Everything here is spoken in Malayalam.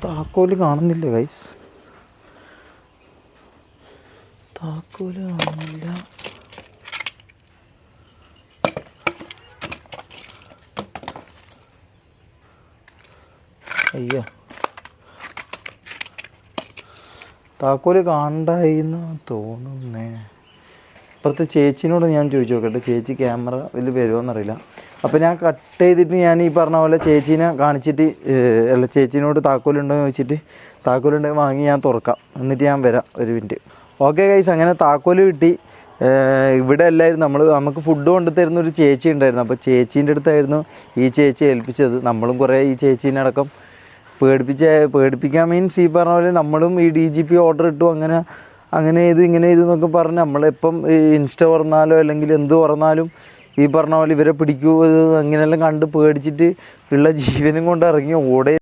താക്കോല് കാണുന്നില്ല ഗൈസ്, താക്കോല് കാണുന്നില്ല. അയ്യോ, താക്കോല് കാണണ്ടായിന്ന് തോന്നുന്നേ. ഇപ്പുറത്തെ ചേച്ചിനോട് ഞാൻ ചോദിച്ചു നോക്കട്ടെ, ചേച്ചി ക്യാമറ ഇതിൽ വരുമോയെന്നറിയില്ല. അപ്പോൾ ഞാൻ കട്ട് ചെയ്തിട്ട് ഞാൻ ഈ പറഞ്ഞ പോലെ ചേച്ചീനെ കാണിച്ചിട്ട്, അല്ല ചേച്ചീനോട് താക്കോലുണ്ടോ എന്ന് ചോദിച്ചിട്ട് താക്കോലുണ്ടെങ്കിൽ വാങ്ങി ഞാൻ തുറക്കാം, എന്നിട്ട് ഞാൻ വരാം ഒരു മിനിറ്റ്. ഓക്കെ ഗൈസ്, അങ്ങനെ താക്കോല് കിട്ടി. ഇവിടെ എല്ലാവരും നമുക്ക് ഫുഡ് കൊണ്ടു തരുന്നൊരു ചേച്ചി ഉണ്ടായിരുന്നു. അപ്പോൾ ചേച്ചീൻ്റെ അടുത്തായിരുന്നു ഈ ചേച്ചി ഏൽപ്പിച്ചത്. നമ്മളും കുറേ ഈ ചേച്ചീനെ അടക്കം പേടിപ്പിക്കാൻ മീൻസ് ഈ പറഞ്ഞ പോലെ നമ്മളും ഈ DGP ഓർഡർ ഇട്ടു, അങ്ങനെ ചെയ്തു ഇങ്ങനെ ചെയ്തു എന്നൊക്കെ പറഞ്ഞ് നമ്മളിപ്പം ഇൻസ്റ്റ തുറന്നാലോ അല്ലെങ്കിൽ എന്ത് തുറന്നാലും ഈ പറഞ്ഞ പോലെ ഇവരെ പിടിക്കൂ അങ്ങനെയെല്ലാം കണ്ട് പേടിച്ചിട്ട് ഉള്ള ജീവനും കൊണ്ട് ഇറങ്ങി ഓടെ.